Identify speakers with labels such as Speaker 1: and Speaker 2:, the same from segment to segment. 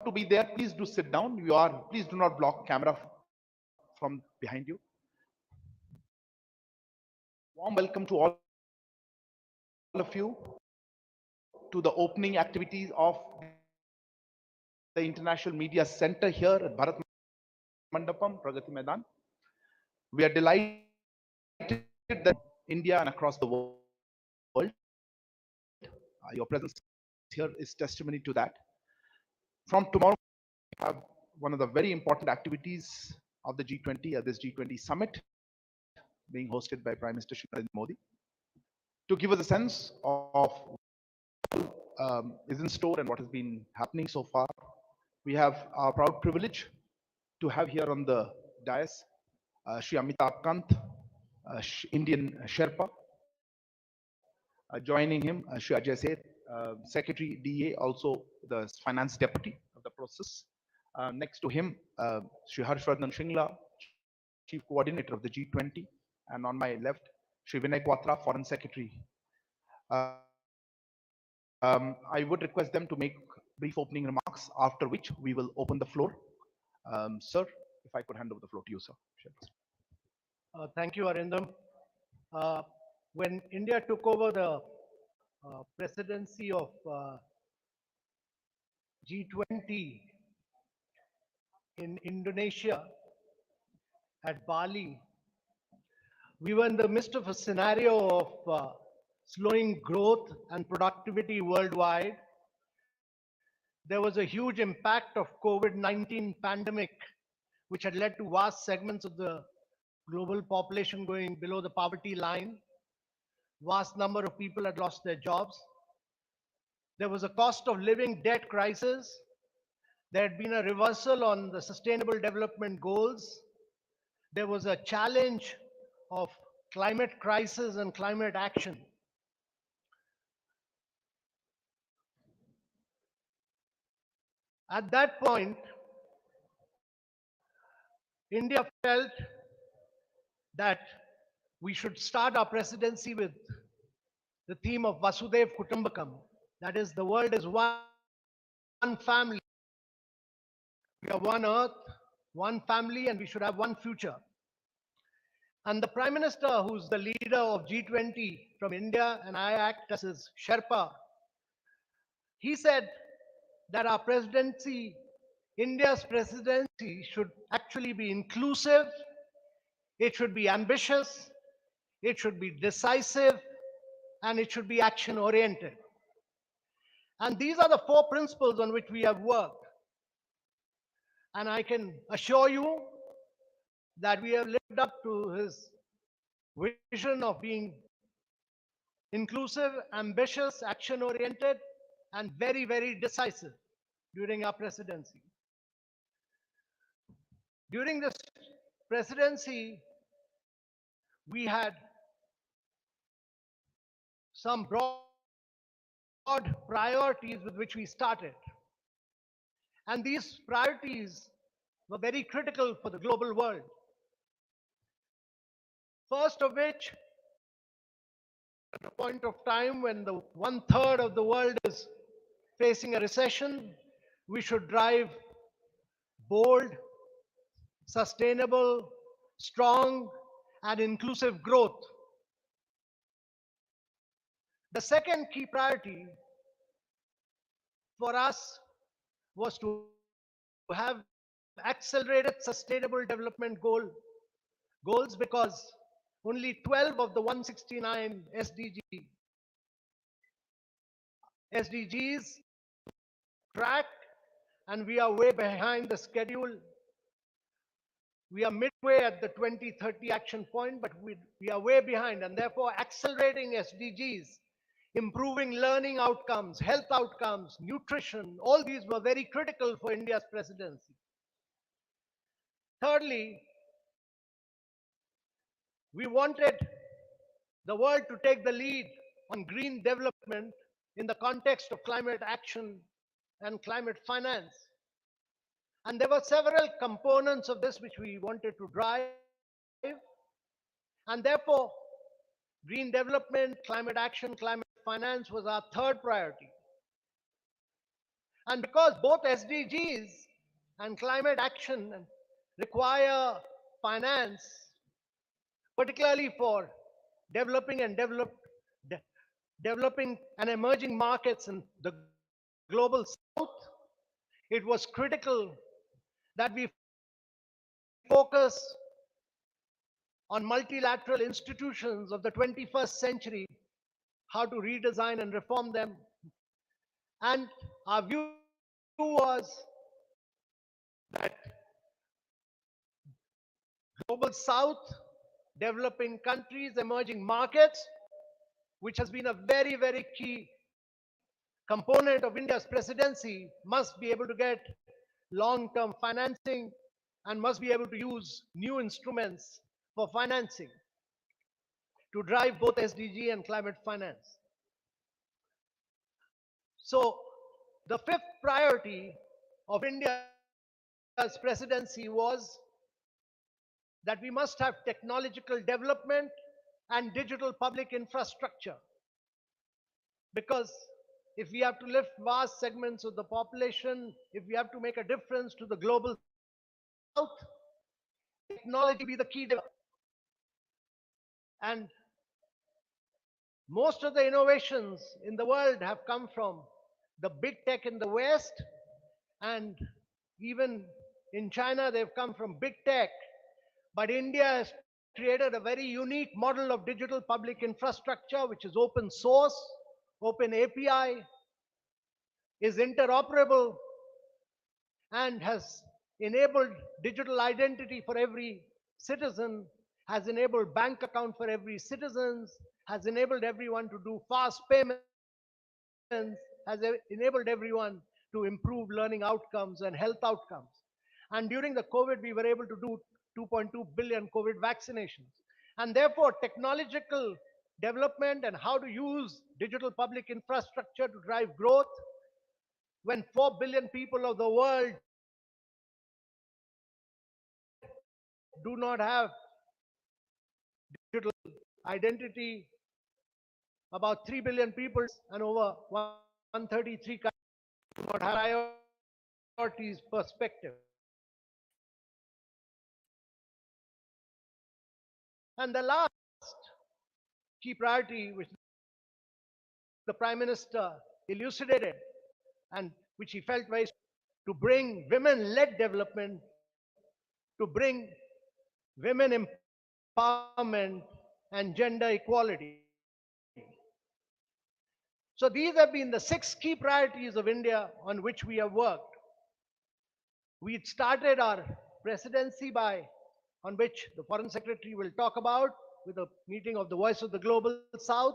Speaker 1: to be there, please do sit down. Please do not block camera from behind you. Warm welcome to all of you to the opening activities of the International Media Center here at Bharat Mandapam, Pragati Maidan. We are delighted that India and across the world, your presence here is testimony to that. From tomorrow, we have one of the very important activities of the G20, this G20 summit being hosted by Prime Minister Shri Narendra Modi, to give us a sense of is in store and what has been happening so far. We have our proud privilege to have here on the dais Shri Amitabh Kant, Indian Sherpa, joining him Shri Ajay Seth, Secretary DA, also the Finance Deputy of the process. Next to him, Shri Harshvardhan Shringla, Chief Coordinator of the G20, and on my left, Shri Vinay Quatra, Foreign Secretary. I would request them to make brief opening remarks, after which we will open the floor. Sir, if I could hand over the floor to you, sir.
Speaker 2: Thank you, Arindam. Uh, when India took over the presidency of G20 in Indonesia at Bali, we were in the midst of a scenario of slowing growth and productivity worldwide. There was a huge impact of COVID-19 pandemic, which had led to vast segments of the global population going below the poverty line. Vast number of people had lost their jobs. There was a cost of living debt crisis. There had been a reversal on the sustainable development goals. There was a challenge of climate crisis and climate action. At that point, India felt that we should start our presidency with the theme of Vasudev Kutumbakam. That is, the world is one family. We are one earth, one family, and we should have one future. And the Prime Minister, who's the leader of G20 from India, and I act as his Sherpa, he said that our presidency, India's presidency, should actually be inclusive, it should be ambitious, it should be decisive, and it should be action oriented. And these are the four principles on which we have worked. And I can assure you that we have lived up to his vision of being inclusive, ambitious, action oriented, and very, very decisive during our presidency. During this presidency, we had some broad priorities with which we started. And these priorities were very critical for the global world. First of which, at a point of time when the 1/3 of the world is facing a recession, we should drive bold, sustainable, strong, and inclusive growth. The second key priority for us was to have accelerated sustainable development goals because only 12 of the 169 SDGs tracked, and we are way behind the schedule. We are midway at the 2030 action point, but we are way behind, and therefore accelerating SDGs, improving learning outcomes, health outcomes, nutrition, all these were very critical for India's presidency. Thirdly, we wanted the world to take the lead on green development in the context of climate action and climate finance. And there were several components of this which we wanted to drive. And therefore, green development, climate action, climate finance was our third priority. And because both SDGs and climate action require finance, particularly for developing and de- developing and emerging markets in the global south, it was critical that we focus on multilateral institutions of the 21st century, how to redesign and reform them. And our view was that global south, developing countries, emerging markets, which has been a very, very key component of India's presidency, must be able to get long term financing and must be able to use new instruments for financing to drive both SDG and climate finance. So, the fifth priority of India's presidency was that we must have technological development and digital public infrastructure. Because if we have to lift vast segments of the population, if we have to make a difference to the global south, technology will be the key driver. And most of the innovations in the world have come from the big tech in the West, and even in China, they've come from big tech. But India has created a very unique model of digital public infrastructure, which is open source, open API, is interoperable, and has enabled digital identity for every citizen, has enabled bank account for every citizen, has enabled everyone to do fast payments, has enabled everyone to improve learning outcomes and health outcomes. And during the COVID, we were able to do 2.2 billion COVID vaccinations. And therefore, technological development and how to use digital public infrastructure to drive growth, when 4 billion people of the world do not have digital identity, about 3 billion people in the world and over 133 countries do not have priorities perspective. And the last key priority, which the Prime Minister elucidated and which he felt very to bring women led development, to bring women empowerment and gender equality. So these have been the 6 key priorities of India on which we have worked. We started our presidency on which the Foreign Secretary will talk about with a meeting of the Voice of the Global South.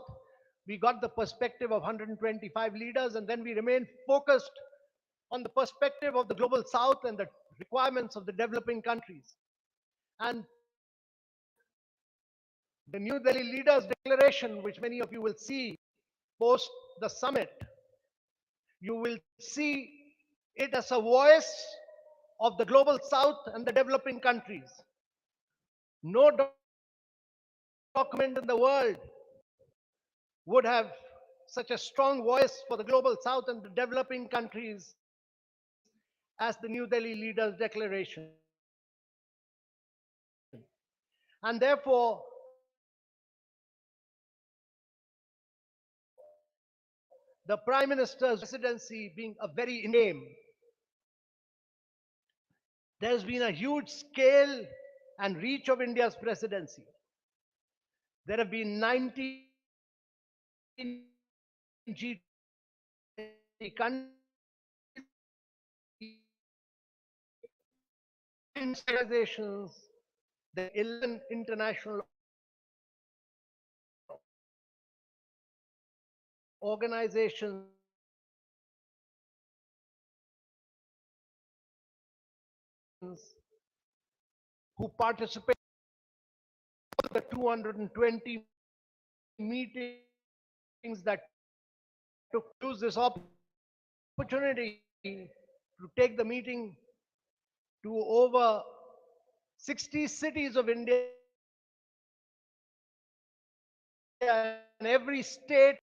Speaker 2: We got the perspective of 125 leaders, and then we remained focused on the perspective of the global south and the requirements of the developing countries. And the New Delhi Leaders Declaration, which many of you will see post the summit, you will see it as a voice of the global south and the developing countries. No document in the world would have such a strong voice for the global south and the developing countries as the New Delhi Leaders Declaration. And therefore, the Prime Minister's presidency being a very name, there's been a huge scale and reach of India's presidency. There have been 19 G20 countries, 9 organizations, there are 11 international organizations who participate in the 220 meetings that took use this opportunity to take the meeting to over 60 cities of India and every state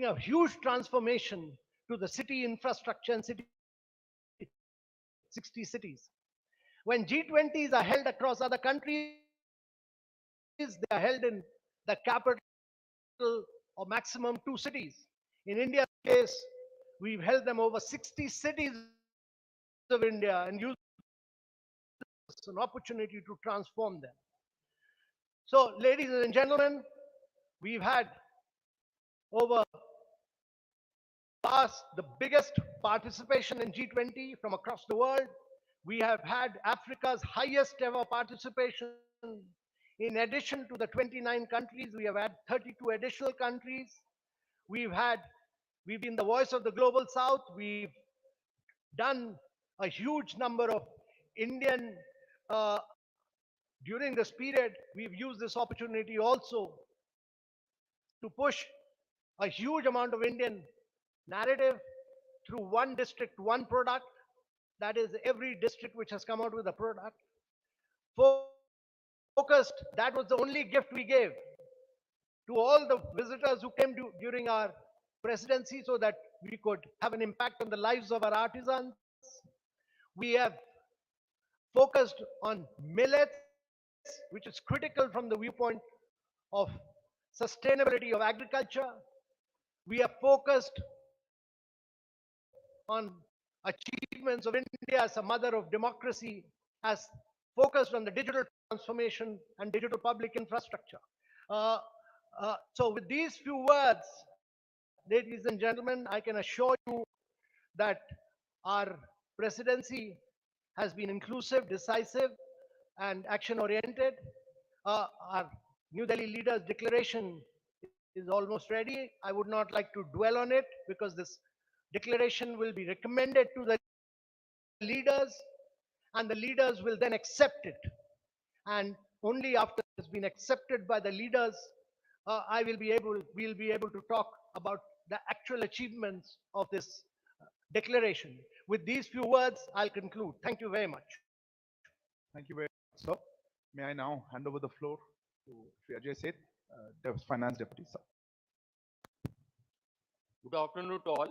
Speaker 2: bring a huge transformation to the city infrastructure and city 60 cities. When G20s are held across other countries, they are held in the capital or maximum 2 cities. In India's case, we've held them over 60 cities of India and used this as an opportunity to transform them. So, ladies and gentlemen, we've had over the biggest participation in G20 from across the world. We have had Africa's highest ever participation. In addition to the 29 countries, we have had 32 additional countries. We've had, we've been the voice of the global south. We've done a huge number of Indian, uh, during this period, we've used this opportunity also to push a huge amount of Indian narrative through one district, one product. That is, every district which has come out with a product focused. That was the only gift we gave to all the visitors who came during our presidency so that we could have an impact on the lives of our artisans. We have focused on millets, which is critical from the viewpoint of sustainability of agriculture. We have focused on achievements of India as a mother of democracy, has focused on the digital transformation and digital public infrastructure. Uh, so, with these few words, ladies and gentlemen, I can assure you that our presidency has been inclusive, decisive, and action oriented. Our New Delhi leaders' declaration is almost ready. I would not like to dwell on it because this declaration will be recommended to the leaders, and the leaders will then accept it. And only after it has been accepted by the leaders, we'll be able to talk about the actual achievements of this declaration. With these few words, I'll conclude. Thank you very much.
Speaker 1: Thank you very much, sir. May I now hand over the floor to Shri Ajay Seth, Finance Deputy, sir.
Speaker 3: Good afternoon to all.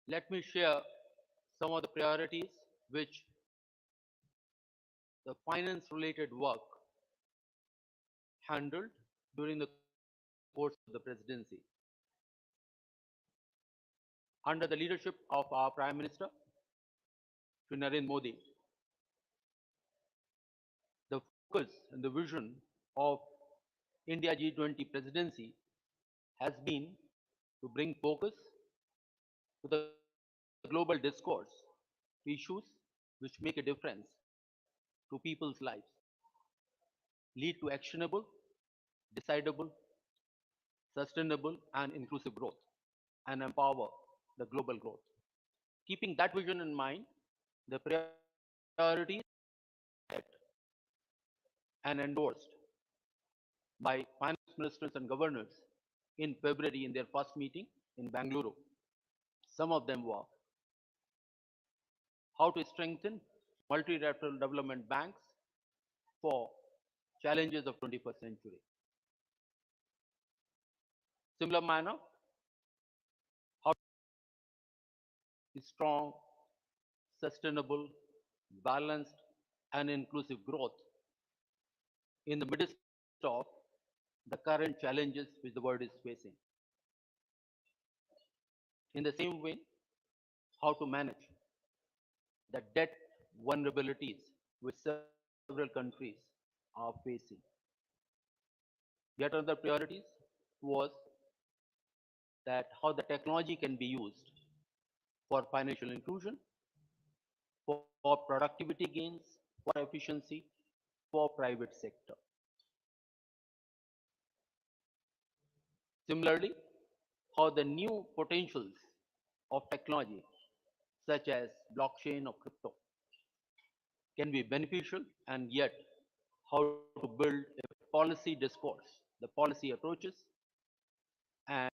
Speaker 3: Let me share some of the priorities which the finance related work handled during the course of the presidency. Under the leadership of our Prime Minister, Shri Narendra Modi, the focus and the vision of India G20 presidency has been to bring focus to the global discourse, issues which make a difference to people's lives, lead to actionable, decidable, sustainable, and inclusive growth, and empower the global growth. Keeping that vision in mind, the priorities set and endorsed by finance ministers and governors in February in their first meeting in Bangalore. Some of them were how to strengthen multilateral development banks for challenges of 21st century. Similar manner, how to strong, sustainable, balanced, and inclusive growth in the midst of the current challenges which the world is facing. In the same way, how to manage the debt vulnerabilities which several countries are facing. Yet another priorities was that how the technology can be used for financial inclusion, for productivity gains, for efficiency, for private sector. Similarly, how the new potentials of technology such as blockchain or crypto can be beneficial, and yet how to build a policy discourse, the policy approaches, and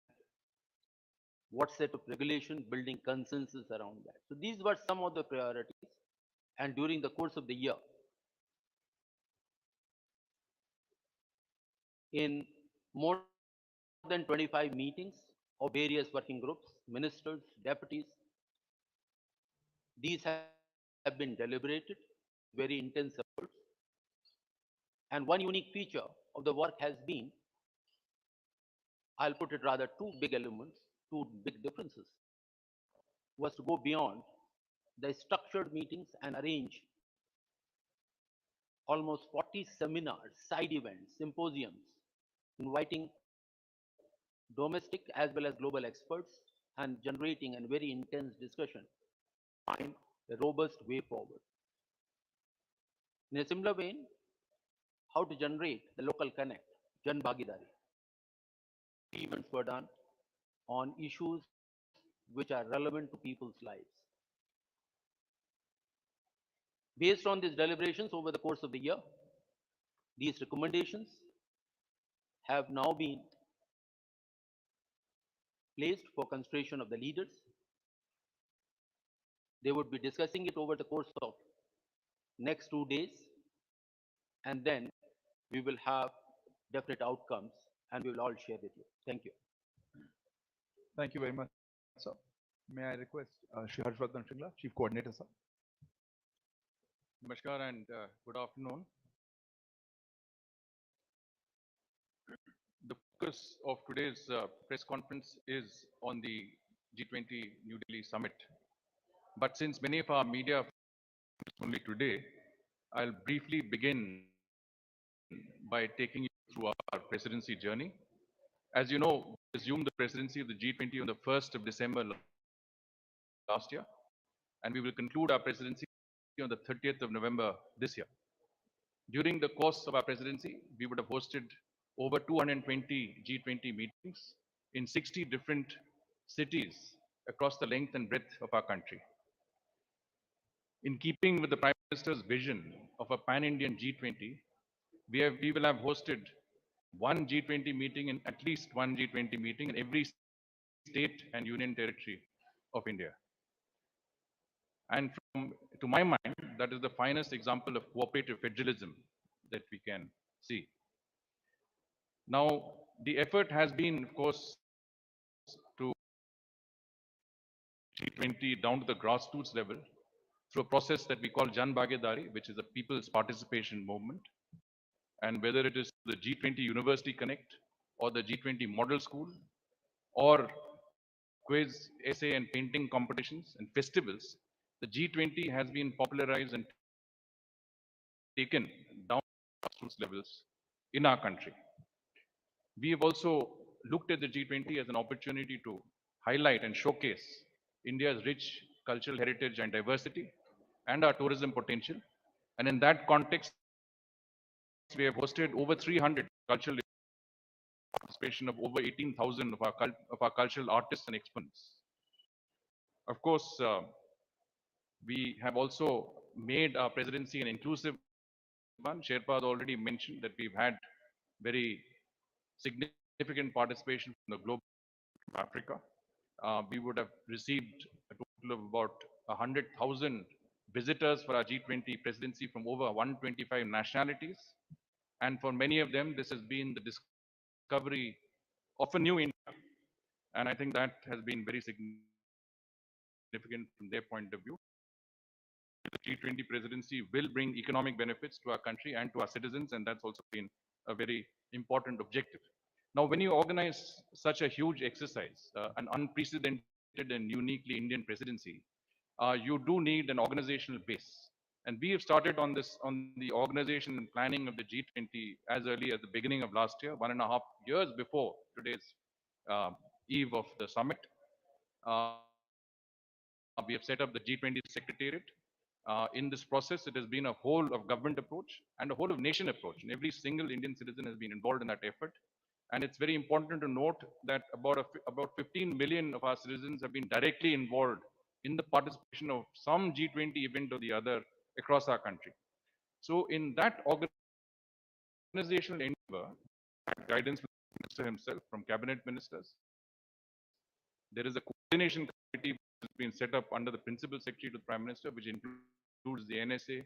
Speaker 3: what set of regulation building consensus around that. So these were some of the priorities, and during the course of the year, in more than 25 meetings of various working groups, ministers, deputies. These have been deliberated with very intense efforts. And one unique feature of the work has been, I'll put it rather, two big elements, two big differences, was to go beyond the structured meetings and arrange almost 40 seminars, side events, symposiums, inviting domestic as well as global experts and generating a very intense discussion to find a robust way forward. In a similar vein, how to generate the local connect, Jan Bhagidari. Three events were done on issues which are relevant to people's lives. Based on these deliberations over the course of the year, these recommendations have now been placed for consideration of the leaders. They would be discussing it over the course of next 2 days, and then we will have definite outcomes and we will all share with you. Thank you.
Speaker 1: Thank you very much, sir. May I request Shri Harshvardhan Shringla, Chief Coordinator, sir?
Speaker 4: Namaskar and good afternoon. The focus of today's press conference is on the G20 New Delhi summit. But since many of our media only today, I'll briefly begin by taking you through our presidency journey. As you know, we assumed the presidency of the G20 on the 1st of December last year, and we will conclude our presidency on the 30th of November this year. During the course of our presidency, we would have hosted over 220 G20 meetings in 60 different cities across the length and breadth of our country. In keeping with the Prime Minister's vision of a pan-Indian G20, we will have hosted one G20 meeting in at least one G20 meeting in every state and union territory of India. And to my mind, that is the finest example of cooperative federalism that we can see. Now, the effort has been, of course, to G20 down to the grassroots level through a process that we call Jan Bhagidari, which is a people's participation movement. And whether it is the G20 University Connect or the G20 Model School or quiz, essay and painting competitions and festivals, the G20 has been popularized and taken down to grassroots levels in our country. We have also looked at the G20 as an opportunity to highlight and showcase India's rich cultural heritage and diversity and our tourism potential. And in that context, we have hosted over 300 cultural participation of over 18,000 of our cultural artists and exponents. Of course, we have also made our presidency an inclusive one. Sherpa has already mentioned that we've had very significant participation from the globe of Africa. We would have received a total of about 100,000 visitors for our G20 presidency from over 125 nationalities. And for many of them, this has been the discovery of a new India. And I think that has been very significant from their point of view. The G20 presidency will bring economic benefits to our country and to our citizens, and that's also been a very important objective. Now, when you organize such a huge exercise, an unprecedented and uniquely Indian presidency, you do need an organizational base. And we have started on the organization and planning of the G20 as early as the beginning of last year, 1.5 years before today's eve of the summit. We have set up the G20 Secretariat. In this process, it has been a whole of government approach and a whole of nation approach. And every single Indian citizen has been involved in that effort. And it's very important to note that about 15 million of our citizens have been directly involved in the participation of some G20 event or the other across our country. So in that organizational endeavor, guidance from the minister himself, from cabinet ministers, there is a coordination committee which has been set up under the principal secretary to the Prime Minister, which includes the NSA,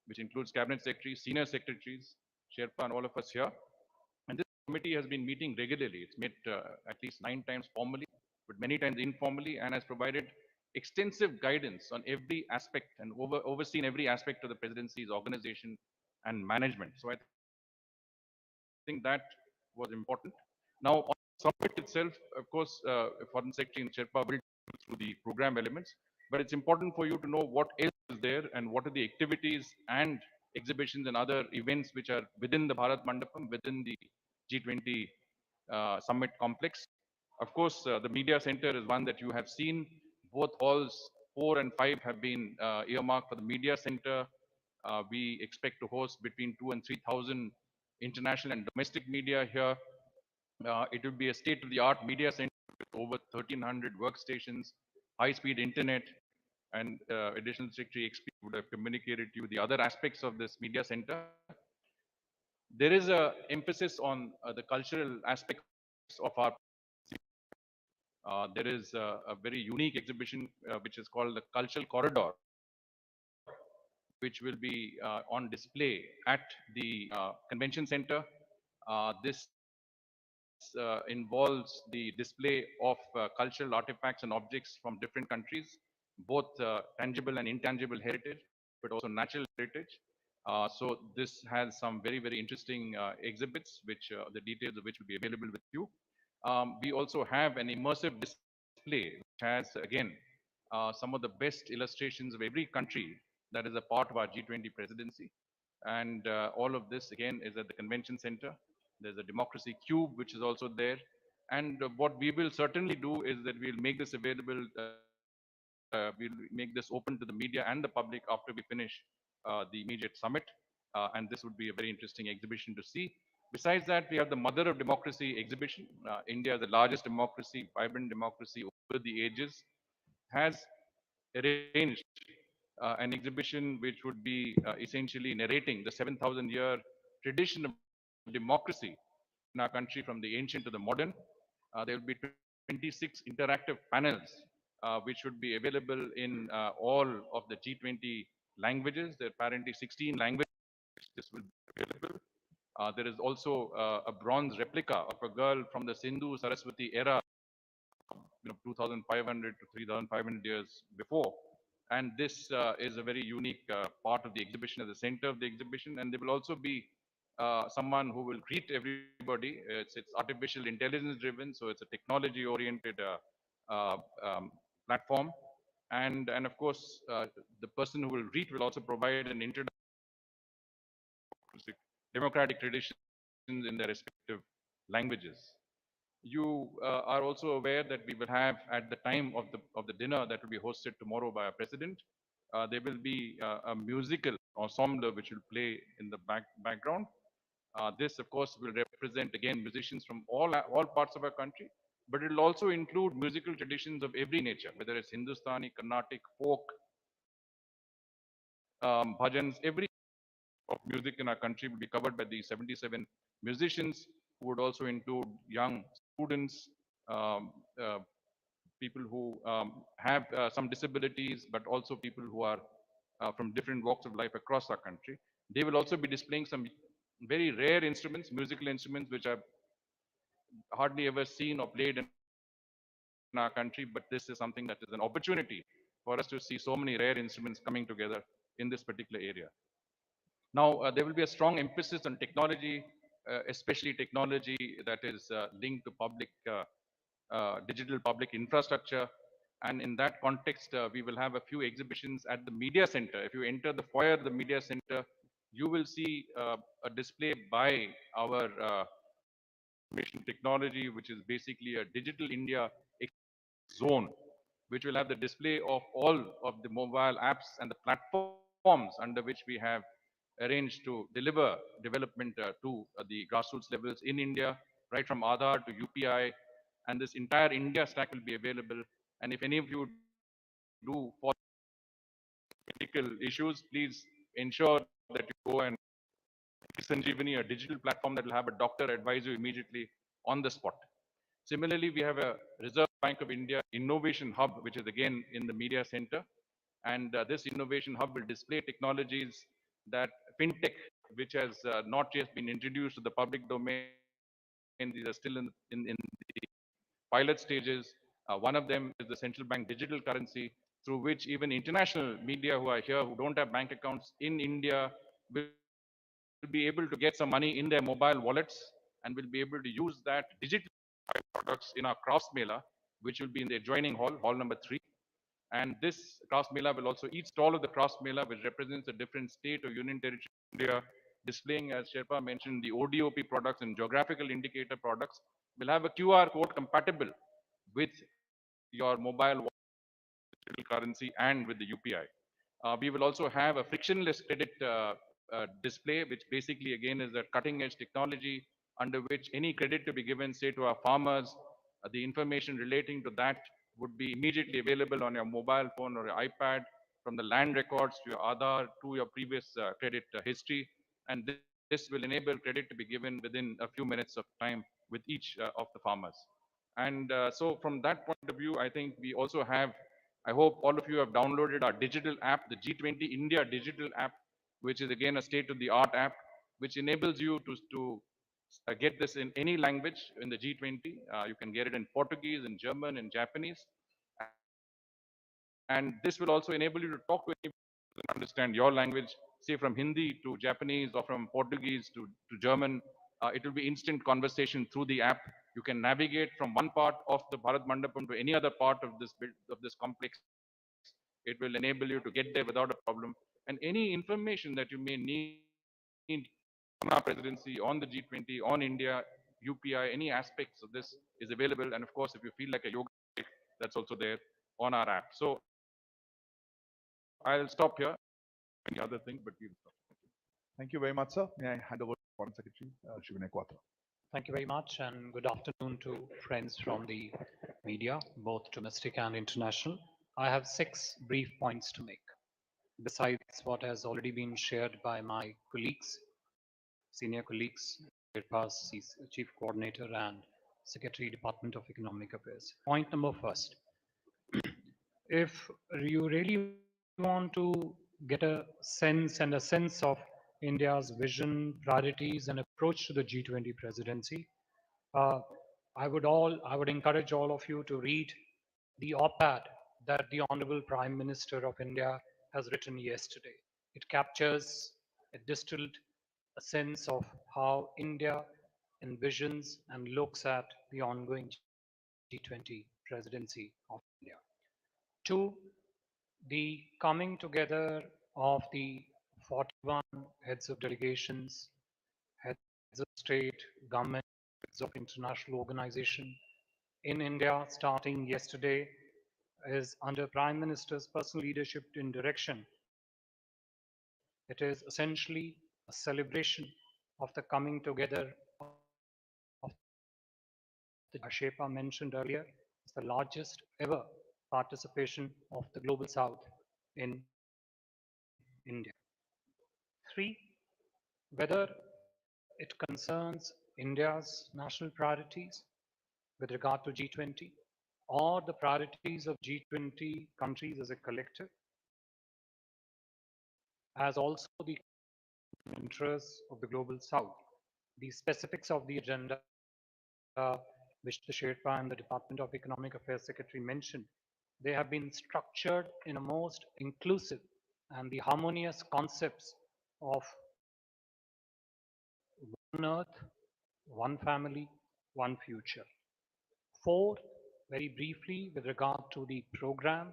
Speaker 4: which includes cabinet secretaries, senior secretaries, Sherpa and all of us here. And this committee has been meeting regularly. It's met at least 9 times formally, but many times informally, and has provided extensive guidance on every aspect and overseen every aspect of the presidency's organization and management. So I think that was important. Now, on the summit itself, of course, Foreign Secretary and Sherpa will take you through the program elements, but it's important for you to know what else is there and what are the activities and exhibitions and other events which are within the Bharat Mandapam, within the G20 summit complex. Of course, the media center is one that you have seen. Both halls 4 and 5 have been earmarked for the media center. We expect to host between 2 and 3,000 international and domestic media here. It will be a state-of-the-art media center with over 1,300 workstations, high-speed internet, and additional Secretary XP would have communicated to you the other aspects of this media center. There is a emphasis on the cultural aspects of our. There is a very unique exhibition which is called the Cultural Corridor, which will be on display at the convention center. This involves the display of cultural artifacts and objects from different countries, both tangible and intangible heritage, but also natural heritage. So this has some very interesting exhibits, which the details of which will be available with you. We also have an immersive display, which has, again, some of the best illustrations of every country that is a part of our G20 presidency. And all of this, again, is at the convention center. There's a democracy cube, which is also there. And what we will certainly do is that we'll make this available, we'll make this open to the media and the public after we finish the immediate summit. And this would be a very interesting exhibition to see. Besides that, we have the Mother of Democracy exhibition. India, the largest democracy, vibrant democracy over the ages, has arranged an exhibition which would be essentially narrating the 7,000-year tradition of democracy in our country from the ancient to the modern. There will be 26 interactive panels which would be available in all of the G20 languages. There are apparently 16 languages this will be available. There is also a bronze replica of a girl from the Sindhu Saraswati era, 2,500 to 3,500 years before. And this is a very unique part of the exhibition, at the center of the exhibition. And there will also be someone who will greet everybody. It's artificial intelligence driven, so it's a technology oriented platform. And of course, the person who will greet will also provide an introduction to democratic traditions in their respective languages. You are also aware that we will have, at the time of the dinner that will be hosted tomorrow by our president, there will be a musical ensemble which will play in the background. This, of course, will represent again musicians from all parts of our country, but it will also include musical traditions of every nature, whether it's Hindustani, Carnatic, folk, bhajans, every of music in our country will be covered by these 77 musicians, who would also include young students, um, uh, people who have some disabilities, but also people who are from different walks of life across our country. They will also be displaying some very rare instruments, musical instruments, which are hardly ever seen or played in our country, but this is something that is an opportunity for us to see so many rare instruments coming together in this particular area. Now, there will be a strong emphasis on technology, especially technology that is linked to public, digital public infrastructure. And in that context, we will have a few exhibitions at the media center. If you enter the foyer of the media center, you will see a display by our information technology, which is basically a digital India zone, which will have the display of all of the mobile apps and the platforms under which we have arranged to deliver development to the grassroots levels in India, right from Aadhaar to UPI. And this entire India stack will be available. And if any of you do follow medical issues, please ensure that you go and Sanjeevani, a digital platform that will have a doctor advise you immediately on the spot. Similarly, we have a Reserve Bank of India Innovation Hub, which is again in the media center. And this innovation hub will display technologies that fintech, which has not yet been introduced to the public domain, These are still in the pilot stages. One of them is the central bank digital currency, through which even international media who are here who don't have bank accounts in India will be able to get some money in their mobile wallets and will be able to use that digitally products in our Crafts Mela, which will be in the adjoining hall number 3. And this Crafts Mela will also, each stall of the Crafts Mela, which represents a different state or union territory of India, displaying, as Sherpa mentioned, the ODOP products and geographical indicator products, will have a QR code compatible with your mobile digital currency and with the UPI. We will also have a frictionless credit display, which basically again is a cutting edge technology under which any credit to be given, say to our farmers, the information relating to that would be immediately available on your mobile phone or your iPad, from the land records to your Aadhaar to your previous credit history. And this will enable credit to be given within a few minutes of time with each of the farmers. And so from that point of view, I think we also have, I hope all of you have downloaded our digital app, the G20 India digital app, which is again a state-of-the-art app, which enables you to get this in any language in the G20. You can get it in Portuguese, in German, in Japanese. And this will also enable you to talk to anybody who doesn't understand your language, say from Hindi to Japanese or from Portuguese to German. It will be instant conversation through the app. You can navigate from one part of the Bharat Mandapam to any other part of this complex. It will enable you to get there without a problem. And any information that you may need on our presidency, on the G20, on India, UPI, any aspects of this is available. And of course, if you feel like a yoga break, that's also there on our app. So I'll stop here. Any other thing, but we'll stop.
Speaker 1: Thank you very much, sir. May I hand over to Foreign Secretary, Shivane Quatra.
Speaker 5: Thank you very much, and good afternoon to friends from the media, both domestic and international. I have 6 brief points to make, besides what has already been shared by my colleagues, senior colleagues, Sherpas, Chief Coordinator and Secretary, Department of Economic Affairs. Point number first, if you really want to get a sense of India's vision, priorities, and approach to the G20 presidency, uh, I would encourage all of you to read the op-ed that the Honorable Prime Minister of India has written yesterday. It captures, it distilled a sense of how India envisions and looks at the ongoing G20 presidency of India. 2, the coming together of the 41 heads of delegations, heads of state, government, heads of international organization in India starting yesterday is under Prime Minister's personal leadership and direction. It is essentially a celebration of the coming together of the G20. As Shepa mentioned earlier, it's the largest ever participation of the Global South in India. 3, whether it concerns India's national priorities with regard to G20 or the priorities of G20 countries as a collective, as also the interests of the Global South. The specifics of the agenda, which the Sherpa and the Department of Economic Affairs Secretary mentioned, they have been structured in a most inclusive and the harmonious concepts of one earth, one family, one future. 4, very briefly, with regard to the program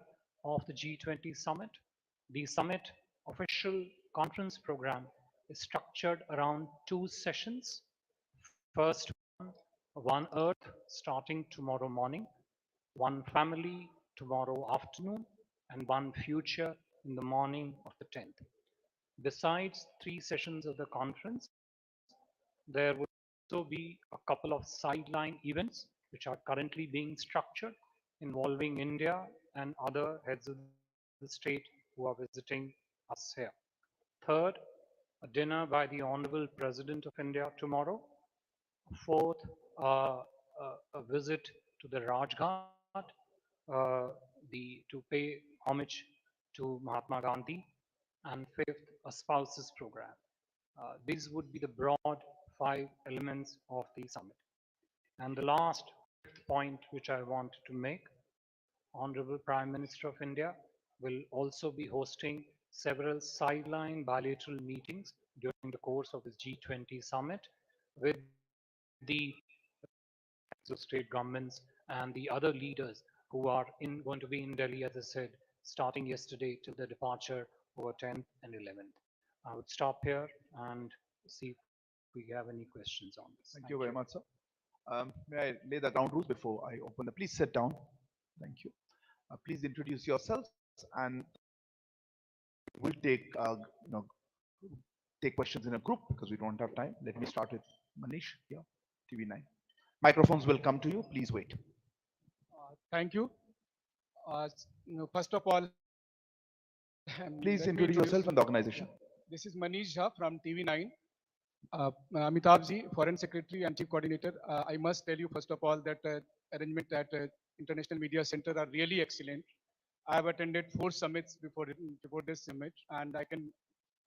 Speaker 5: of the G20 summit. The summit official conference program is structured around 2 sessions. First one Earth starting tomorrow morning, one family tomorrow afternoon, and one future in the morning of the 10th. Besides 3 sessions of the conference, there would also be a couple of sideline events which are currently being structured involving India and other heads of the state who are visiting us here. Third, a dinner by the Honorable President of India tomorrow. Fourth, a visit to the Rajghat to pay homage to Mahatma Gandhi. And 5th, a spouses program. These would be the broad 5 elements of the summit. And the last fifth point which I want to make, Honorable Prime Minister of India will also be hosting several sideline bilateral meetings during the course of his G20 summit with the of state governments and the other leaders who are going to be in Delhi, as I said, starting yesterday till the departure over 10th and 11th. I would stop here and see if we have any questions on this.
Speaker 1: Thank you very much, sir. May I lay the ground rules before I open the? Please sit down. Thank you. Please introduce yourselves, and we'll take questions in a group because we don't have time. Let me start with Manish here, TV9. Microphones will come to you. Please wait.
Speaker 6: Thank you. First of all,
Speaker 1: Please
Speaker 6: let me
Speaker 1: introduce yourself and the organization.
Speaker 6: This is Manish Jha from TV9. Amitabh ji, Foreign Secretary and Chief Coordinator. I must tell you first of all that arrangement at International Media Center are really excellent. I have attended 4 summits before this summit, and I can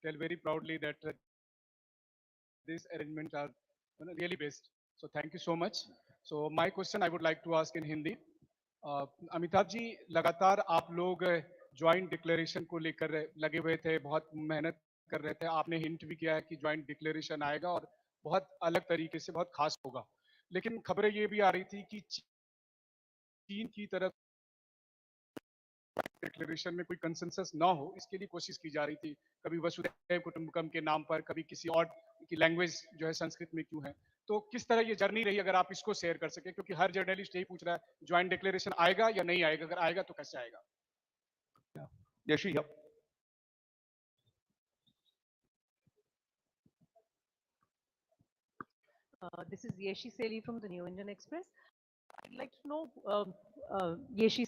Speaker 6: tell very proudly that these arrangements are really best. So thank you so much. So my question I would like to ask in Hindi. Amitabh ji लगातार आप लोग joint declaration को लेकर लगे हुए थे, बहुत मेहनत कर रहे थे, आपने हिंट भी किया है कि ज्वाइंट डिक्लेरेशन आएगा और बहुत अलग तरीके से बहुत खास होगा, लेकिन खबरें ये भी आ रही थी कि चीन की तरफ डिक्लेरेशन में कोई कंसेंसस ना हो, इसके लिए कोशिश की जा रही थी, कभी वसुधैव कुटुंबकम के नाम पर, कभी किसी और की लैंग्वेज जो है संस्कृत में क्यों है, तो किस तरह ये जर्नी रही, अगर आप इसको शेयर कर सके, क्योंकि हर जर्नलिस्ट यही पूछ रहा है ज्वाइंट डिक्लेरेशन आएगा या नहीं आएगा, अगर आएगा तो कैसे आएगा?
Speaker 1: Yashi, yep.
Speaker 7: This is Yeshi Seli from the New Indian Express. I'd like to know, Yeshi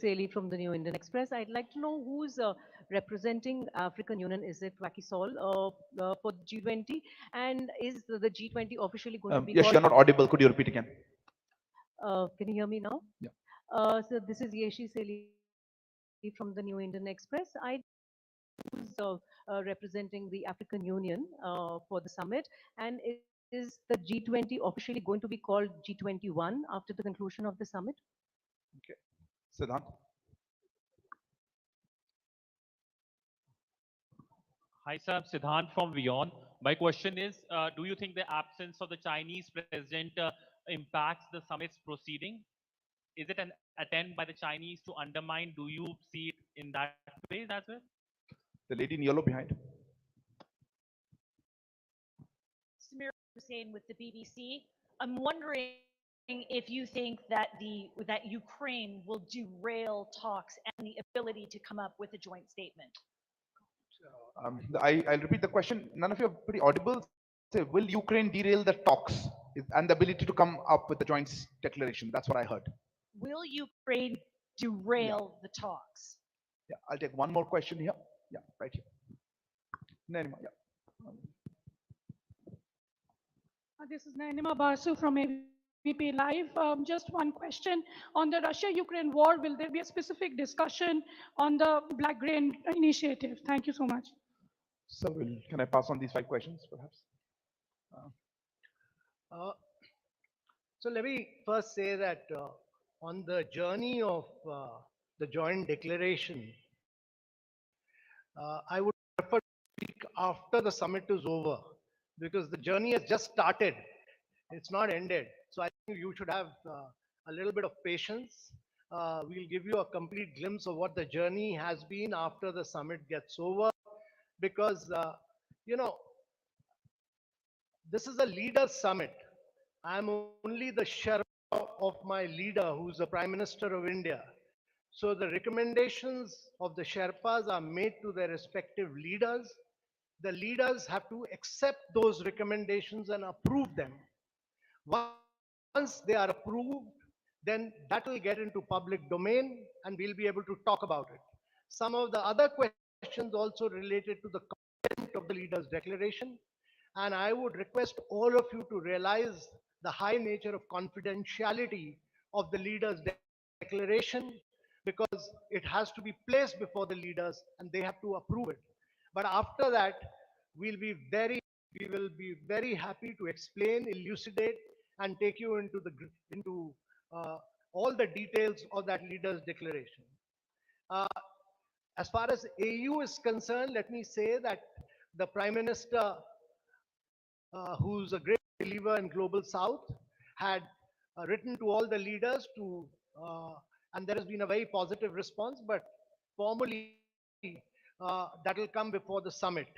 Speaker 7: Seli from the New Indian Express. I'd like to know who's representing African Union. Is it Wakisol for G20? And is the G20 officially going to be
Speaker 1: Yes,
Speaker 7: called?
Speaker 1: you're not audible. Could you repeat again?
Speaker 7: Can you hear me now?
Speaker 1: Yeah.
Speaker 7: So this is Yeshi Seli from the New Indian Express. I who's representing the African Union for the summit, and is the G20 officially going to be called G21 after the conclusion of the summit?
Speaker 1: Okay. Siddhant.
Speaker 8: Hi, sir. Siddhant from Vion. My question is, do you think the absence of the Chinese president impacts the summit's proceeding? Is it an attempt by the Chinese to undermine? Do you see it in that way as well?
Speaker 1: The lady in yellow behind.
Speaker 9: Samir Hussain with the BBC. I'm wondering if you think that that Ukraine will derail talks and the ability to come up with a joint statement.
Speaker 1: I'll repeat the question. None of you are pretty audible. Say, will Ukraine derail the talks and the ability to come up with the joint declaration? That's what I heard.
Speaker 9: Will Ukraine derail the talks?
Speaker 1: Yeah, I'll take one more question here. Yeah, right here. Nainima, yeah.
Speaker 10: This is Nainima Basu from AVP Live. Just one question on the Russia-Ukraine war. Will there be a specific discussion on the Black Grain Initiative? Thank you so much.
Speaker 1: So, can I pass on these 5 questions, perhaps?
Speaker 2: So let me first say that on the journey of the joint declaration, I would prefer to speak after the summit is over, because the journey has just started. It's not ended. So I think you should have a little bit of patience. We'll give you a complete glimpse of what the journey has been after the summit gets over, because, this is a leaders summit. I'm only the Sherpa of my leader, who's the Prime Minister of India. So the recommendations of the Sherpas are made to their respective leaders. The leaders have to accept those recommendations and approve them. Once they are approved, then that will get into public domain and we'll be able to talk about it. Some of the other questions also related to the content of the leaders' declaration. And I would request all of you to realize the high nature of confidentiality of the leaders' declaration, because it has to be placed before the leaders and they have to approve it. But after that, we will be very happy to explain, elucidate, and take you into all the details of that leader's declaration. Uh, as far as AU is concerned, let me say that the Prime Minister, who's a great believer in Global South, had written to all the leaders and there has been a very positive response, but formally that'll come before the summit.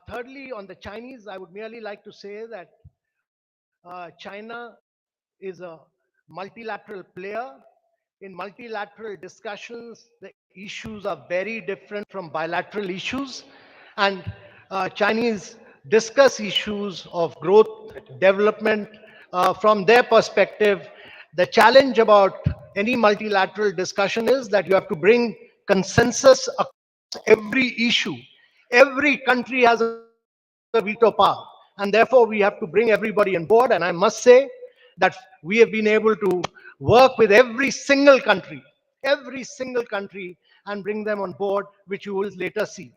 Speaker 2: Thirdly, on the Chinese, I would merely like to say that China is a multilateral player. In multilateral discussions, the issues are very different from bilateral issues. And Chinese discuss issues of growth, development from their perspective. The challenge about any multilateral discussion is that you have to bring consensus across every issue. Every country has a veto power, and therefore we have to bring everybody on board. And I must say that we have been able to work with every single country, and bring them on board, which you will later see.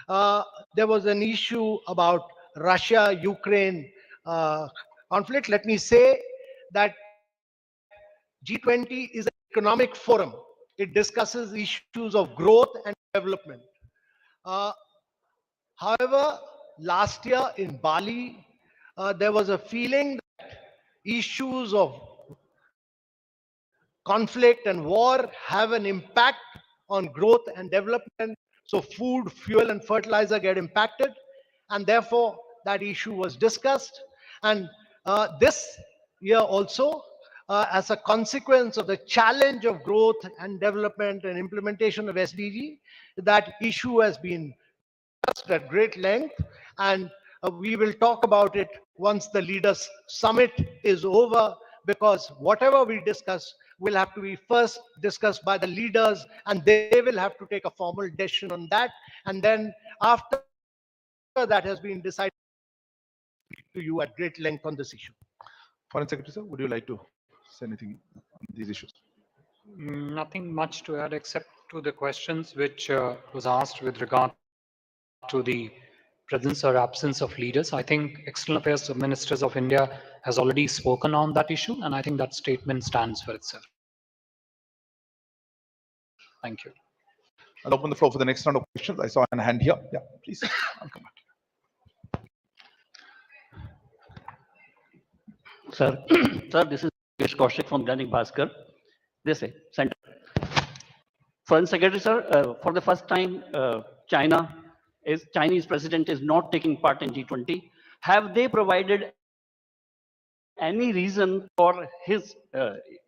Speaker 2: There was an issue about Russia-Ukraine conflict. Let me say that G20 is an economic forum. It discusses issues of growth and development. Uh, However, last year in Bali, there was a feeling that issues of conflict and war have an impact on growth and development. So food, fuel, and fertilizer get impacted, and therefore that issue was discussed. And this year also, as a consequence of the challenge of growth and development and implementation of SDG, that issue has been discussed at great length, and we will talk about it once the leaders summit is over, because whatever we discuss will have to be first discussed by the leaders, and they will have to take a formal decision on that. And then after that has been decided, to you at great length on this issue.
Speaker 1: Foreign Secretary, sir, would you like to say anything on these issues?
Speaker 5: Nothing much to add except to the questions which was asked with regard to the presence or absence of leaders. I think External Affairs Ministers of India has already spoken on that issue, and I think that statement stands for itself. Thank you.
Speaker 1: I'll open the floor for the next round of questions. I saw a hand here. Yeah, please. I'll come back.
Speaker 11: Sir, sir, this is Kaushik from Dainik Bhaskar. This is center. Foreign Secretary, sir, for the first time, Chinese president is not taking part in G20. Have they provided any reason for his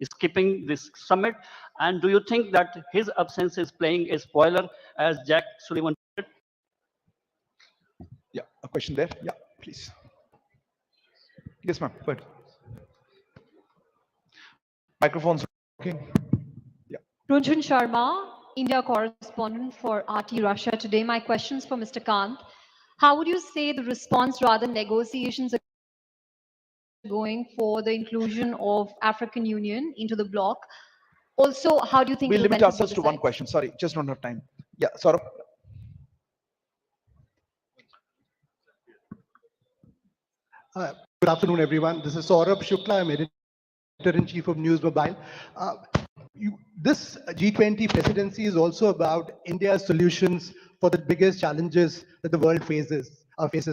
Speaker 11: skipping this summit? And do you think that his absence is playing a spoiler, as Jack Sullivan put it?
Speaker 1: Yeah, a question there. Yeah, please. Yes, ma'am. Go ahead. Microphone's working. Yeah.
Speaker 12: Runjhun Sharma, India correspondent for RT Russia today. My questions for Mr. Kant. How would you say the response, rather negotiations are going for the inclusion of African Union into the bloc? Also, how do you think
Speaker 1: We'll
Speaker 12: it will
Speaker 1: limit
Speaker 12: benefit
Speaker 1: ourselves
Speaker 12: both
Speaker 1: to
Speaker 12: the
Speaker 1: one
Speaker 12: sides?
Speaker 1: question. Sorry, just don't have time. Yeah, Saurabh.
Speaker 13: Good afternoon, everyone. This is Saurabh Shukla. I'm editor-in-chief of News Mobile. This G20 presidency is also about India's solutions for the biggest challenges that the world faces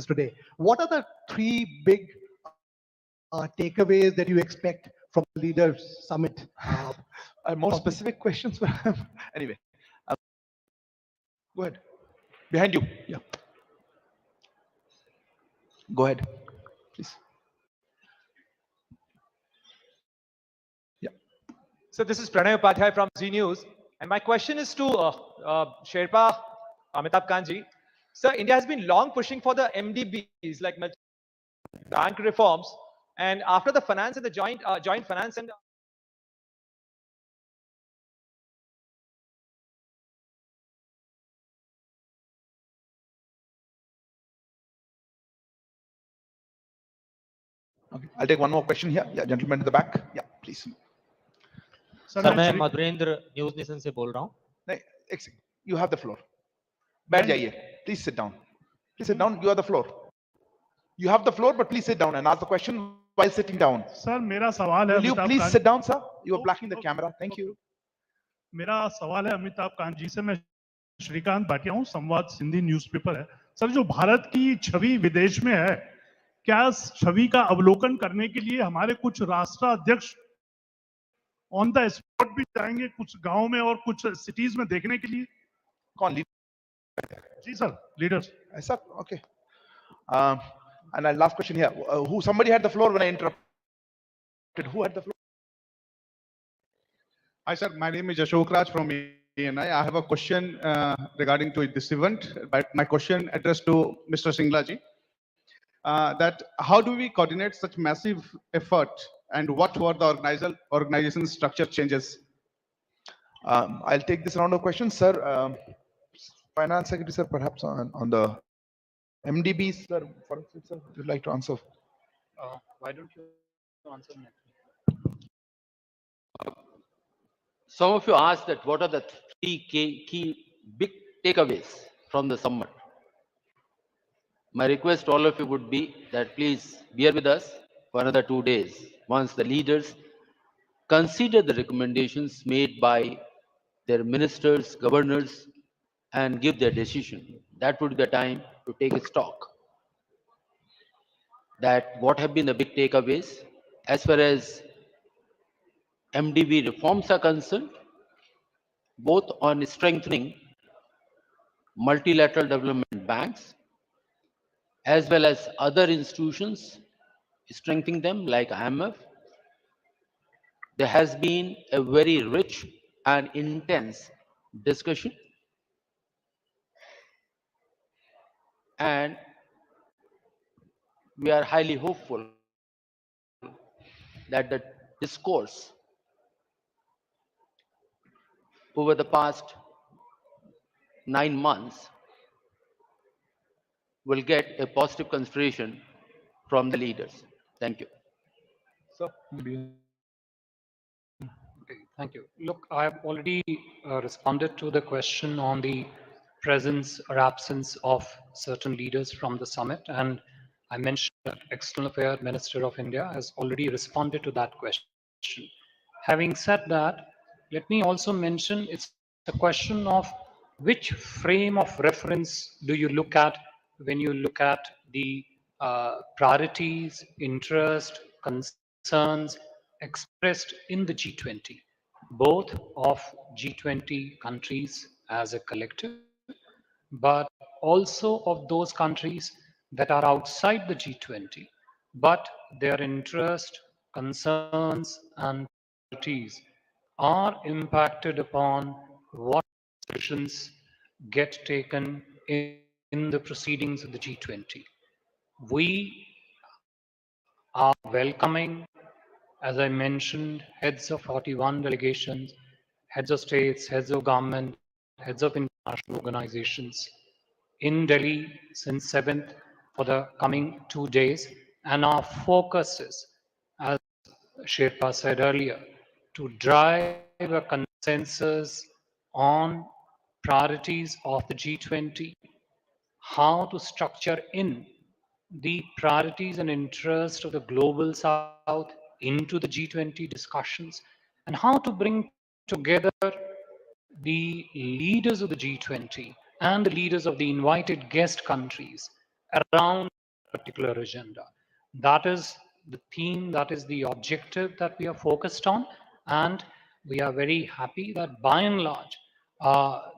Speaker 13: today. What are the three big takeaways that you expect from the leaders' summit?
Speaker 1: More specific questions. Anyway, go ahead. Behind you. Yeah. Go ahead, please. Yeah.
Speaker 14: So this is Pranay Upadhyay from Z News, and my question is to Sherpa Amitabh Kanji. Sir, India has been long pushing for the MDBs, like bank reforms, and after the finance and the joint finance and
Speaker 1: Okay. I'll take one more question here. Yeah, gentleman in the back. Yeah, please.
Speaker 15: Sir मैं Madhurendra news nation से बोल रहा हूँ.
Speaker 1: नहीं, you have the floor. बैठ जाइए. Please sit down. Please sit down. You have the floor. You have the floor, but please sit down and ask the question. while sitting down.
Speaker 16: Sir मेरा सवाल है
Speaker 1: Will you
Speaker 16: Amitabh
Speaker 1: please
Speaker 16: Kant
Speaker 1: sit down, sir? You are blocking the camera. Thank you.
Speaker 16: मेरा सवाल है अमिताभ कांत जी से। मैं श्रीकांत भाटिया हूँ, संवाद सिंधी न्यूज़पेपर है। सर जो भारत की छवि विदेश में है, क्या इस छवि का अवलोकन करने के लिए हमारे कुछ राष्ट्राध्यक्ष ऑन द स्पॉट भी जाएंगे कुछ गांव में और कुछ सिटीज में देखने के लिए?
Speaker 1: कौन
Speaker 16: जी सर, लीडर्स।
Speaker 1: ऐसा okay. And last question here. Who somebody had the floor when I interrupted? Who had the floor?
Speaker 17: Hi, sir. My name is Ashok Raj from ANI. I have a question regarding to this event, but my question addressed to Mr. Singla ji. That how do we coordinate such massive effort, and what were the organization structure changes?
Speaker 1: I'll take this round of questions, sir. Finance Secretary, sir, perhaps on the MDB, sir, for instance, sir, would you like to answer?
Speaker 5: Why don't you answer next?
Speaker 3: Some of you asked that what are the three key big takeaways from the summit. My request to all of you would be that please bear with us for another 2 days. Once the leaders consider the recommendations made by their ministers, governors, and give their decision, that would be the time to take a stock. That what have been the big takeaways as far as MDB reforms are concerned, both on strengthening multilateral development banks as well as other institutions, strengthening them like IMF. There has been a very rich and intense discussion, and we are highly hopeful that the discourse over the past 9 months will get a positive consideration from the leaders. Thank you.
Speaker 1: Sir,
Speaker 5: Okay, thank you. Look, I have already responded to the question on the presence or absence of certain leaders from the summit, and I mentioned that External Affairs Minister of India has already responded to that question. Having said that, let me also mention it's a question of which frame of reference do you look at when you look at the priorities, interest, concerns expressed in the G20, both of G20 countries as a collective, but also of those countries that are outside the G20, but their interest, concerns, and priorities are impacted upon what decisions get taken in the proceedings of the G20. We are welcoming, as I mentioned, heads of 41 delegations, heads of states, heads of government, heads of international organizations in Delhi since 7th for the coming 2 days. And our focus is, as Sherpa said earlier, to drive a consensus on priorities of the G20, how to structure in the priorities and interests of the global south into the G20 discussions, and how to bring together the leaders of the G20 and the leaders of the invited guest countries around a particular agenda. That is the theme, that is the objective that we are focused on, and we are very happy that by and large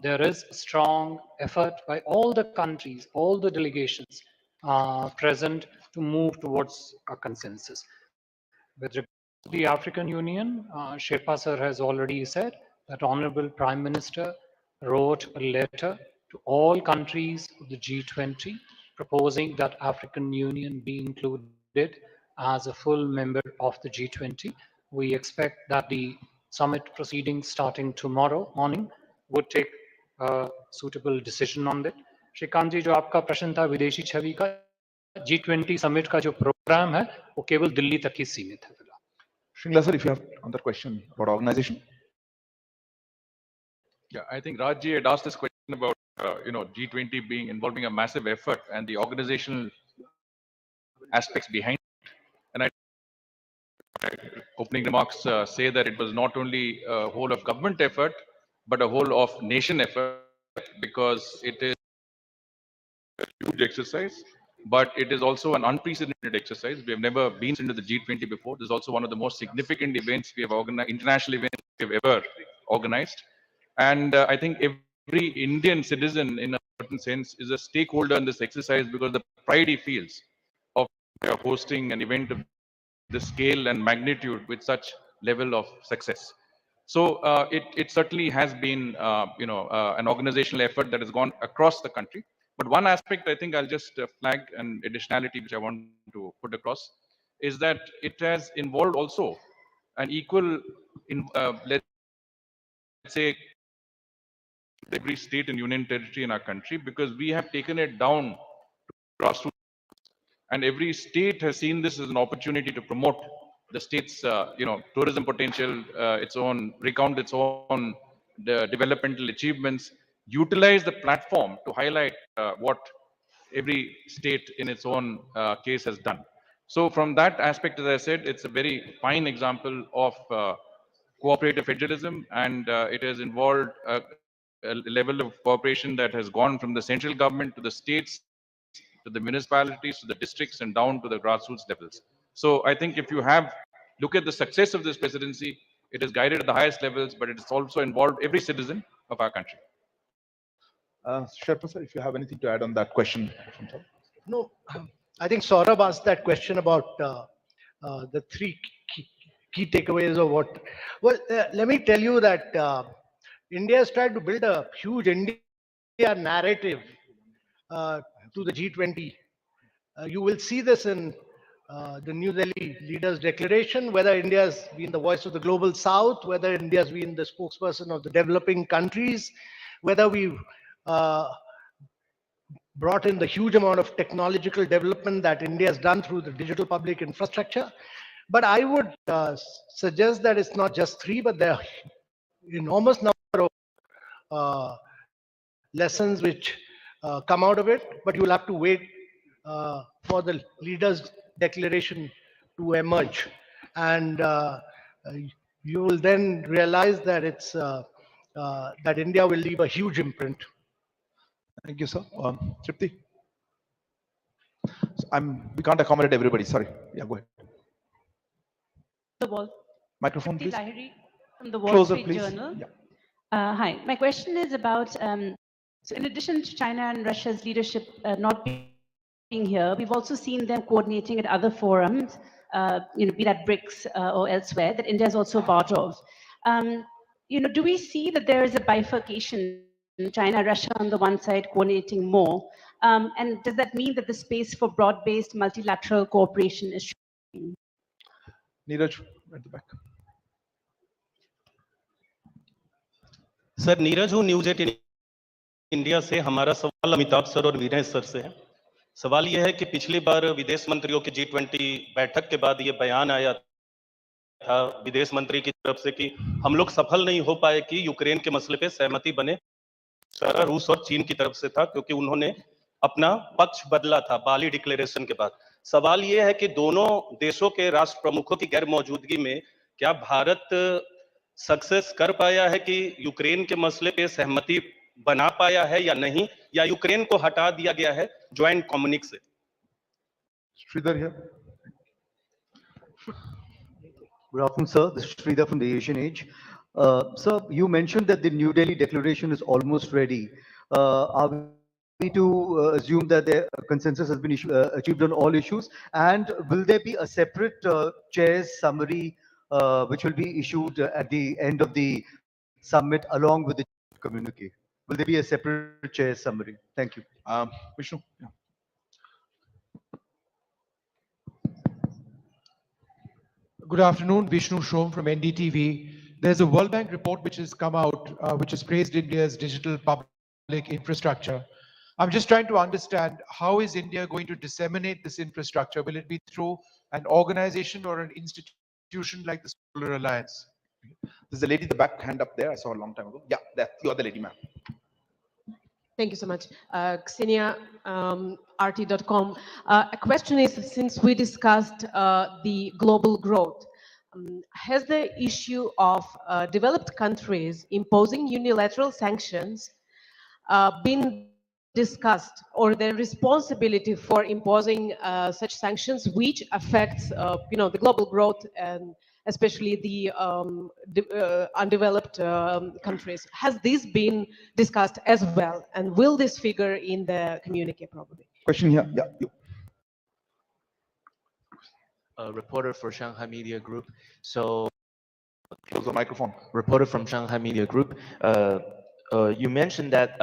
Speaker 5: there is strong effort by all the countries, all the delegations present to move towards a consensus. With regard to the African Union, Sherpa sir has already said that Honorable Prime Minister wrote a letter to all countries of the G20 proposing that African Union be included as a full member of the G20. We expect that the summit proceedings starting tomorrow morning would take a suitable decision on it. Shrikant ji, जो आपका प्रश्न था विदेशी छवि का, G20 summit का जो programme है वो केवल दिल्ली तक ही सीमित है।
Speaker 1: Shringla sir, if you have another question about organization.
Speaker 4: Yeah, I think Rajji had asked this question about G20 involving a massive effort and the organizational aspects behind it. And I opening remarks say that it was not only a whole of government effort, but a whole of nation effort, because it is a huge exercise, but it is also an unprecedented exercise. We have never been into the G20 before. This is also one of the most significant events we have organized, international events we have ever organized. And I think every Indian citizen, in a certain sense, is a stakeholder in this exercise because the pride he feels of hosting an event of this scale and magnitude with such level of success. So it certainly has been, an organizational effort that has gone across the country. But one aspect I think I'll just flag, an additionality which I want to put across, is that it has involved also an equal, let's say, every state and union territory in our country, because we have taken it down to grassroots. And every state has seen this as an opportunity to promote the state's, tourism potential, recount its own developmental achievements, utilize the platform to highlight what every state in its own case has done. So from that aspect, as I said, it's a very fine example of cooperative federalism, and it has involved a level of cooperation that has gone from the central government to the states, to the municipalities, to the districts, and down to the grassroots levels. So I think if you look at the success of this presidency, it is guided at the highest levels, but it has also involved every citizen of our country.
Speaker 1: Sherpa sir, if you have anything to add on that question.
Speaker 2: No, I think Saurabh asked that question about the three key takeaways of what. Well, let me tell you that India has tried to build a huge India narrative to the G20. You will see this in the New Delhi Leaders Declaration, whether India has been the voice of the global south, whether India has been the spokesperson of the developing countries, whether we've brought in the huge amount of technological development that India has done through the digital public infrastructure. But I would suggest that it's not just three, but there are enormous number of lessons which come out of it. But you will have to wait for the leaders' declaration to emerge, and you will then realize that it's that India will leave a huge imprint.
Speaker 1: Thank you, sir. Tripti? We can't accommodate everybody. Sorry. Yeah, go ahead.
Speaker 18: The Wall.
Speaker 1: Microphone, please.
Speaker 18: Lahiri from the Wall
Speaker 1: Closer,
Speaker 18: Street
Speaker 1: please.
Speaker 18: Journal.
Speaker 1: Yeah.
Speaker 18: Hi, my question is about, so in addition to China and Russia's leadership not being here, we've also seen them coordinating at other forums, be that BRICS or elsewhere, that India is also a part of. Do we see that there is a bifurcation, China, Russia on the one side coordinating more? And does that mean that the space for broad-based multilateral cooperation is shrinking?
Speaker 1: Neeraj, at the back.
Speaker 19: Sir Neeraj हूँ news 18 India से। हमारा सवाल Amitabh sir और विनय sir से है। सवाल यह है कि पिछली बार विदेश मंत्रियों की G20 बैठक के बाद ये बयान आया था विदेश मंत्री की तरफ से कि हम लोग सफल नहीं हो पाए कि यूक्रेन के मसले पे सहमति बने। सारा रूस और चीन की तरफ से था, क्योंकि उन्होंने अपना पक्ष बदला था बाली डिक्लेरेशन के बाद। सवाल यह है कि दोनों देशों के राष्ट्र प्रमुखों की गैर मौजूदगी में क्या भारत सक्सेस कर पाया है कि यूक्रेन के मसले पे सहमति बना पाया है या नहीं, या यूक्रेन को हटा दिया गया है ज्वाइंट कम्युनिक से?
Speaker 1: Sridhar here.
Speaker 20: Good afternoon, sir. This is Sridhar from the Asian Age. Sir, you mentioned that the New Delhi Declaration is almost ready. Are we to assume that the consensus has been achieved on all issues? And will there be a separate chair's summary which will be issued at the end of the summit along with the communique? Will there be a separate chair's summary? Thank you.
Speaker 1: Vishnu? Yeah.
Speaker 21: Good afternoon, Vishnu Shom from NDTV. There's a World Bank report which has come out, which has praised India's digital public infrastructure. I'm just trying to understand, how is India going to disseminate this infrastructure? Will it be through an organization or an institution like the Solar Alliance?
Speaker 1: There's a lady in the back, hand up there. I saw a long time ago. Yeah, you're the lady, ma'am.
Speaker 22: Thank you so much. Xenia, RT.com. A question is, since we discussed the global growth, has the issue of developed countries imposing unilateral sanctions been discussed, or their responsibility for imposing such sanctions, which affects, the global growth and especially the undeveloped countries? Has this been discussed as well, and will this figure in the communique probably?
Speaker 1: Question here. Yeah. You.
Speaker 6: A reporter for Shanghai Media Group. So,
Speaker 1: close the microphone.
Speaker 6: Reporter from Shanghai Media Group. You mentioned that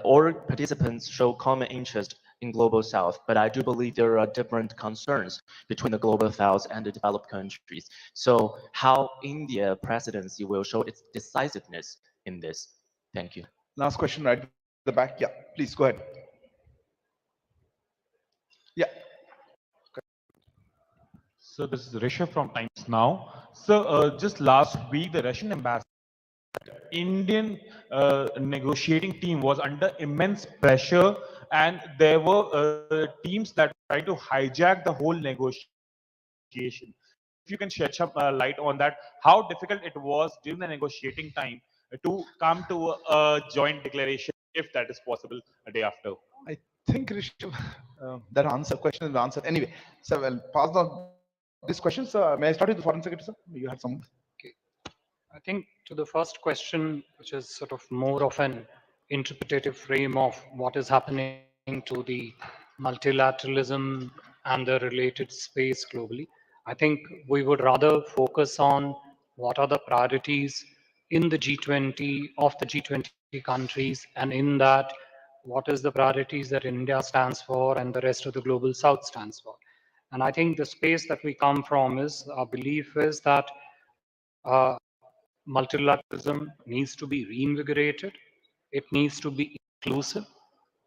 Speaker 6: all participants show common interest in global south, but I do believe there are different concerns between the global south and the developed countries. So how India presidency will show its decisiveness in this? Thank you.
Speaker 1: Last question right at the back. Yeah, please go ahead. Yeah.
Speaker 7: So this is Rishabh from Times Now. So just last week, the Russian ambassador, Indian negotiating team was under immense pressure, and there were teams that tried to hijack the whole negotiation. If you can shed some light on that, how difficult it was during the negotiating time to come to a joint declaration, if that is possible, a day after.
Speaker 1: I think Rishabh, that question is answered. Anyway, so I'll pass on this question. So may I start with the Foreign Secretary, sir? You had some.
Speaker 5: Okay. I think to the first question, which is sort of more of an interpretative frame of what is happening to the multilateralism and the related space globally, I think we would rather focus on what are the priorities in the G20 of the G20 countries, and in that, what is the priorities that India stands for and the rest of the global south stands for. And I think the space that we come from is, our belief is that multilateralism needs to be reinvigorated. It needs to be inclusive.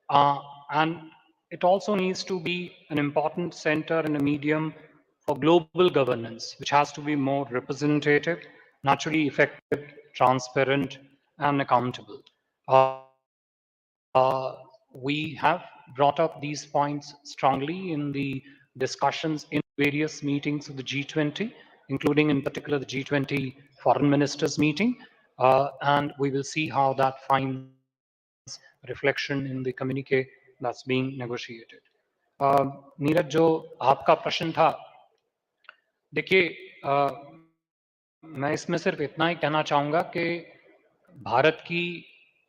Speaker 5: And it also needs to be an important center and a medium for global governance, which has to be more representative, naturally effective, transparent, and accountable. We have brought up these points strongly in the discussions in various meetings of the G20, including in particular the G20 foreign ministers meeting, and we will see how that finds reflection in the communique that's being negotiated. Neeraj जो आपका प्रश्न था, देखिए मैं इसमें सिर्फ इतना ही कहना चाहूँगा कि भारत की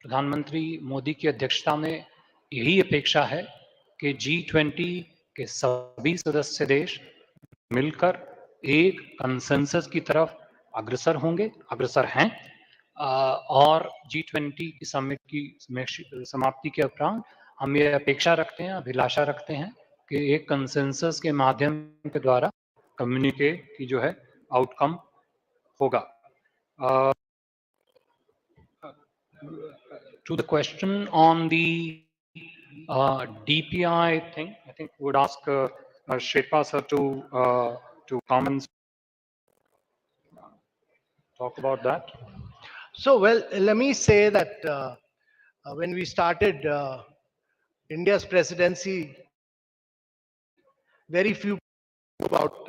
Speaker 5: प्रधानमंत्री मोदी की अध्यक्षता में यही अपेक्षा है कि G20 के सभी सदस्य देश मिलकर एक कंसेंसस की तरफ अग्रसर होंगे, अग्रसर हैं, और G20 की समिट की समाप्ति के उपरांत हम ये अपेक्षा रखते हैं, अभिलाषा रखते हैं कि एक कंसेंसस के माध्यम के द्वारा कम्युनिके की जो है आउटकम होगा. To the question on the DPI thing, I think we would ask Sherpa sir to comment, talk about that.
Speaker 2: So, well, let me say that when we started India's presidency, very few about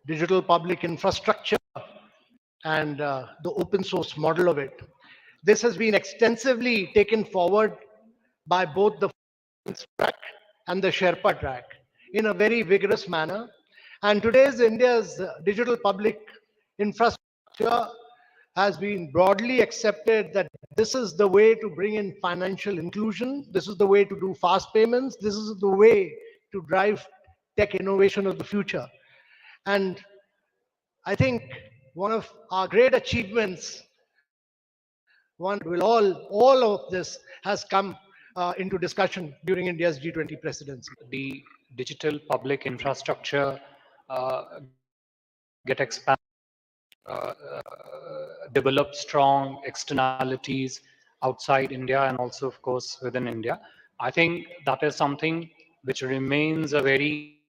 Speaker 2: digital public infrastructure and the open source model of it. This has been extensively taken forward by both the track and the Sherpa track in a very vigorous manner. And today's India's digital public infrastructure has been broadly accepted that this is the way to bring in financial inclusion. This is the way to do fast payments. This is the way to drive tech innovation of the future. And I think one of our great achievements, all of this has come into discussion during India's G20 presidency.
Speaker 5: The digital public infrastructure get expanded, develop strong externalities outside India and also, of course, within India. I think that is something which remains a very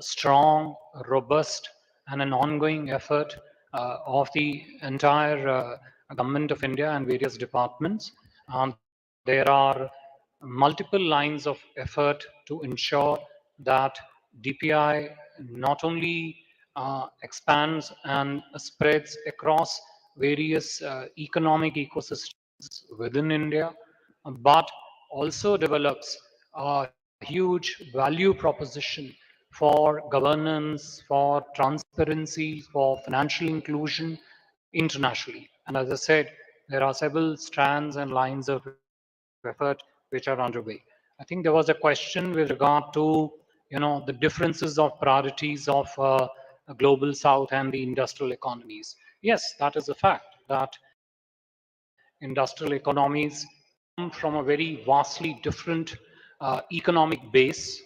Speaker 5: strong, robust, and an ongoing effort of the entire government of India and various departments. There are multiple lines of effort to ensure that DPI not only expands and spreads across various economic ecosystems within India, but also develops a huge value proposition for governance, for transparency, for financial inclusion internationally. And as I said, there are several strands and lines of effort which are underway. I think there was a question with regard to, the differences of priorities of global South and the industrial economies. Yes, that is a fact that industrial economies come from a very vastly different economic base,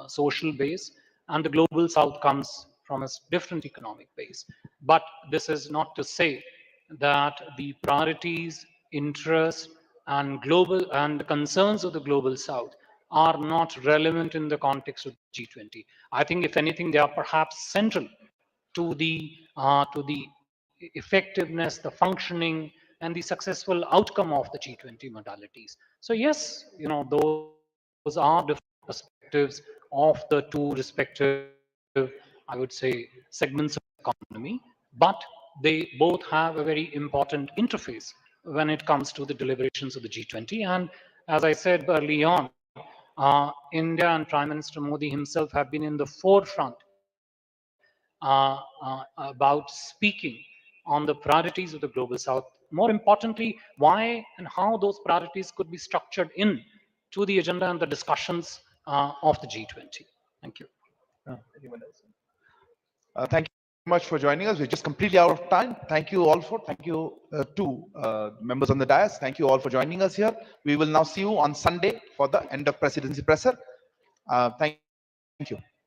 Speaker 5: social base, and the global South comes from a different economic base. But this is not to say that the priorities, interests, and global and concerns of the global South are not relevant in the context of G20. I think, if anything, they are perhaps central to the effectiveness, the functioning, and the successful outcome of the G20 modalities. So yes, those are different perspectives of the two respective, I would say, segments of the economy, but they both have a very important interface when it comes to the deliberations of the G20. And as I said early on, India and Prime Minister Modi himself have been in the forefront about speaking on the priorities of the global South. More importantly, why and how those priorities could be structured in to the agenda and the discussions of the G20. Thank you.
Speaker 1: Thank you very much for joining us. We're just completely out of time. Thank you to members on the dais. Thank you all for joining us here. We will now see you on Sunday for the end of presidency presser. Thank you.